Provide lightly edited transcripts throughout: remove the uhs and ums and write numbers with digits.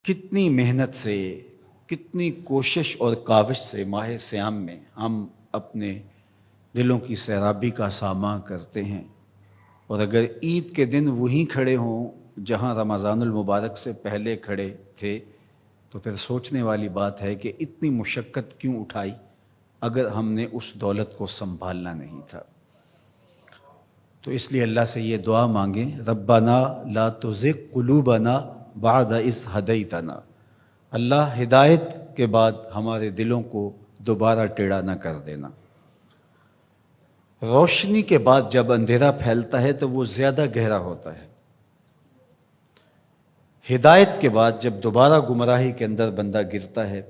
کتنی محنت سے، کتنی کوشش اور کاوش سے ماہ صیام میں ہم اپنے دلوں کی سیرابی کا سامنا کرتے ہیں، اور اگر عید کے دن وہیں کھڑے ہوں جہاں رمضان المبارک سے پہلے کھڑے تھے تو پھر سوچنے والی بات ہے کہ اتنی مشقت کیوں اٹھائی اگر ہم نے اس دولت کو سنبھالنا نہیں تھا۔ تو اس لیے اللہ سے یہ دعا مانگیں، ربنا لا تزغ قلوبنا بعد اذ ہدیتنا، اللہ ہدایت کے بعد ہمارے دلوں کو دوبارہ ٹیڑھا نہ کر دینا۔ روشنی کے بعد جب اندھیرا پھیلتا ہے تو وہ زیادہ گہرا ہوتا ہے، ہدایت کے بعد جب دوبارہ گمراہی کے اندر بندہ گرتا ہے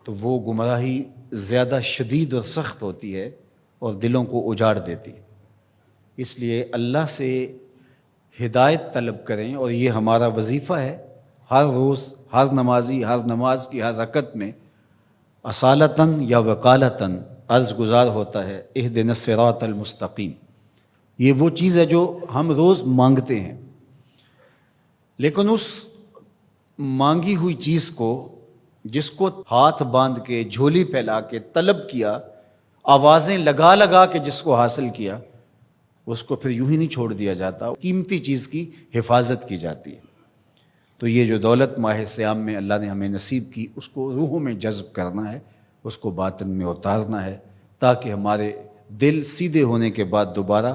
تو وہ گمراہی زیادہ شدید اور سخت ہوتی ہے اور دلوں کو اجاڑ دیتی ہے۔ اس لیے اللہ سے ہدایت طلب کریں، اور یہ ہمارا وظیفہ ہے۔ ہر روز ہر نمازی ہر نماز کی ہر رکعت میں اصالتاً یا وقالتاً عرض گزار ہوتا ہے، اہدنا الصراط المستقیم۔ یہ وہ چیز ہے جو ہم روز مانگتے ہیں، لیکن اس مانگی ہوئی چیز کو، جس کو ہاتھ باندھ کے جھولی پھیلا کے طلب کیا، آوازیں لگا لگا کے جس کو حاصل کیا، اس کو پھر یوں ہی نہیں چھوڑ دیا جاتا، قیمتی چیز کی حفاظت کی جاتی ہے۔ تو یہ جو دولت ماہ صیام میں اللہ نے ہمیں نصیب کی، اس کو روحوں میں جذب کرنا ہے، اس کو باطن میں اتارنا ہے، تاکہ ہمارے دل سیدھے ہونے کے بعد دوبارہ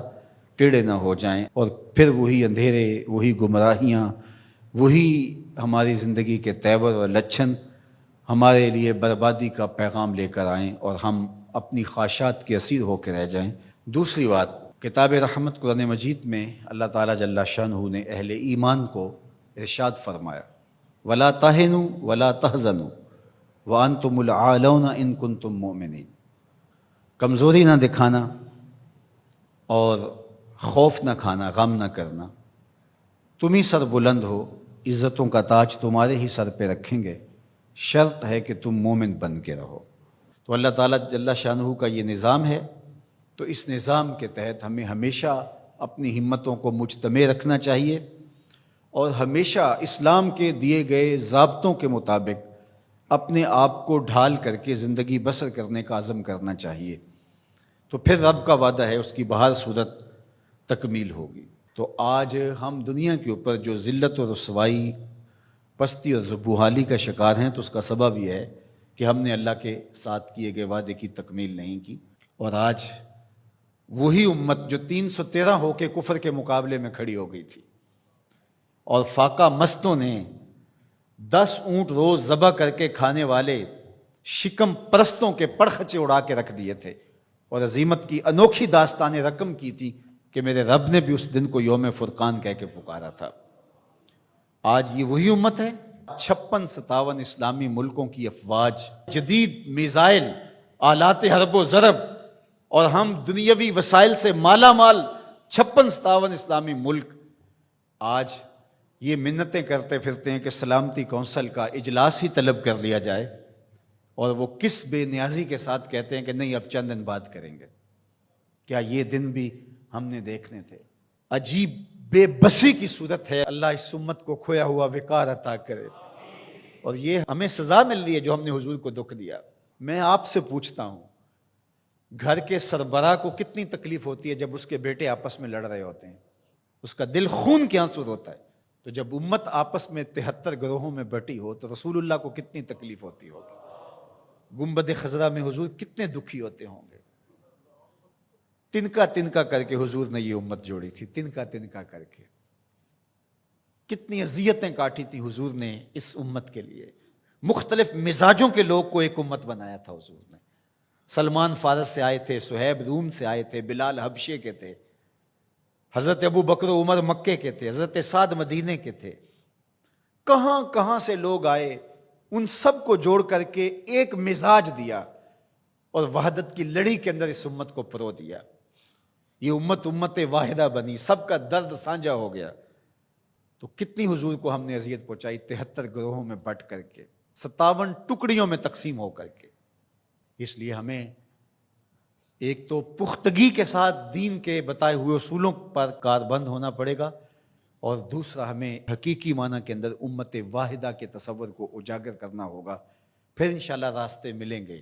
ٹیڑھے نہ ہو جائیں، اور پھر وہی اندھیرے، وہی گمراہیاں، وہی ہماری زندگی کے تیور اور لچھن ہمارے لیے بربادی کا پیغام لے کر آئیں اور ہم اپنی خواہشات کے اسیر ہو کے رہ جائیں۔ دوسری بات، کتاب رحمت قرآن مجید میں اللہ تعالیٰ جل شانہ نے اہل ایمان کو ارشاد فرمایا، وَلَا تَهِنُوا وَلَا تَحْزَنُوا وَأَنْتُمُ الْأَعْلَوْنَ إِن كُنتُم مُؤْمِنِينَ، کمزوری نہ دکھانا اور خوف نہ کھانا، غم نہ کرنا، تم ہی سر بلند ہو، عزتوں کا تاج تمہارے ہی سر پہ رکھیں گے، شرط ہے کہ تم مومن بن کے رہو۔ تو اللہ تعالیٰ جل شانہ کا یہ نظام ہے، تو اس نظام کے تحت ہمیں ہمیشہ اپنی ہمتوں کو مجتمع رکھنا چاہیے، اور ہمیشہ اسلام کے دیے گئے ضابطوں کے مطابق اپنے آپ کو ڈھال کر کے زندگی بسر کرنے کا عزم کرنا چاہیے، تو پھر رب کا وعدہ ہے اس کی بہر صورت تکمیل ہوگی۔ تو آج ہم دنیا کے اوپر جو ذلت و رسوائی، پستی اور ذبحالی کا شکار ہیں، تو اس کا سبب یہ ہے کہ ہم نے اللہ کے ساتھ کیے گئے وعدے کی تکمیل نہیں کی، اور آج وہی امت جو 313 ہو کے کفر کے مقابلے میں کھڑی ہو گئی تھی، اور فاقہ مستوں نے 10 اونٹ روز ذبح کر کے کھانے والے شکم پرستوں کے پڑخچے اڑا کے رکھ دیے تھے، اور عزیمت کی انوکھی داستان رقم کی تھی کہ میرے رب نے بھی اس دن کو یوم فرقان کہہ کے پکارا تھا۔ آج یہ وہی امت ہے، 56-57 اسلامی ملکوں کی افواج، جدید میزائل، آلات حرب و ضرب، اور ہم دنیاوی وسائل سے مالا مال 56-57 اسلامی ملک آج یہ منتیں کرتے پھرتے ہیں کہ سلامتی کونسل کا اجلاس ہی طلب کر لیا جائے، اور وہ کس بے نیازی کے ساتھ کہتے ہیں کہ نہیں اب چند دن بعد کریں گے۔ کیا یہ دن بھی ہم نے دیکھنے تھے؟ عجیب بے بسی کی صورت ہے۔ اللہ اس امت کو کھویا ہوا وقار عطا کرے، اور یہ ہمیں سزا مل رہی ہے جو ہم نے حضور کو دکھ دیا۔ میں آپ سے پوچھتا ہوں، گھر کے سربراہ کو کتنی تکلیف ہوتی ہے جب اس کے بیٹے آپس میں لڑ رہے ہوتے ہیں؟ اس کا دل خون کے آنسو ہوتا ہے۔ تو جب امت آپس میں 73 گروہوں میں بٹی ہو تو رسول اللہ کو کتنی تکلیف ہوتی ہوگی؟ گنبد خضرا میں حضور کتنے دکھی ہوتے ہوں گے۔ تنکا تنکا کر کے حضور نے یہ امت جوڑی تھی، تنکا تنکا کر کے کتنی اذیتیں کاٹی تھی حضور نے اس امت کے لیے۔ مختلف مزاجوں کے لوگ کو ایک امت بنایا تھا حضور نے۔ سلمان فارس سے آئے تھے، صہیب روم سے آئے تھے، بلال حبشے کے تھے، حضرت ابو بکر و عمر مکے کے تھے، حضرت سعد مدینے کے تھے، کہاں کہاں سے لوگ آئے، ان سب کو جوڑ کر کے ایک مزاج دیا، اور وحدت کی لڑی کے اندر اس امت کو پرو دیا۔ یہ امت واحدہ بنی، سب کا درد سانجھا ہو گیا۔ تو کتنی حضور کو ہم نے اذیت پہنچائی، 73 گروہوں میں بٹ کر کے، 57 ٹکڑیوں میں تقسیم ہو کر کے۔ اس لیے ہمیں ایک تو پختگی کے ساتھ دین کے بتائے ہوئے اصولوں پر کاربند ہونا پڑے گا، اور دوسرا ہمیں حقیقی معنی کے اندر امت واحدہ کے تصور کو اجاگر کرنا ہوگا، پھر انشاءاللہ راستے ملیں گے۔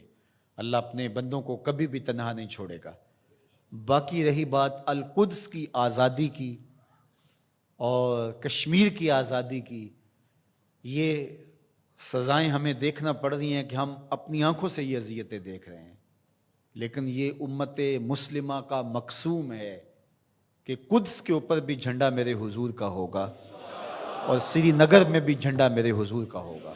اللہ اپنے بندوں کو کبھی بھی تنہا نہیں چھوڑے گا۔ باقی رہی بات القدس کی آزادی کی اور کشمیر کی آزادی کی، یہ سزائیں ہمیں دیکھنا پڑ رہی ہیں کہ ہم اپنی آنکھوں سے یہ اذیتیں دیکھ رہے ہیں، لیکن یہ امت مسلمہ کا مقسوم ہے کہ قدس کے اوپر بھی جھنڈا میرے حضور کا ہوگا اور سری نگر میں بھی جھنڈا میرے حضور کا ہوگا۔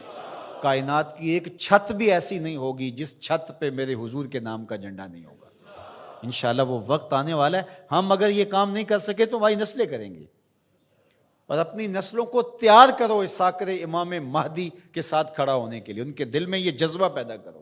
کائنات کی ایک چھت بھی ایسی نہیں ہوگی جس چھت پہ میرے حضور کے نام کا جھنڈا نہیں ہوگا۔ انشاءاللہ وہ وقت آنے والا ہے، ہم اگر یہ کام نہیں کر سکے تو ہماری نسلیں کریں گے، اور اپنی نسلوں کو تیار کرو اس ساکر امام مہدی کے ساتھ کھڑا ہونے کے لیے، ان کے دل میں یہ جذبہ پیدا کرو۔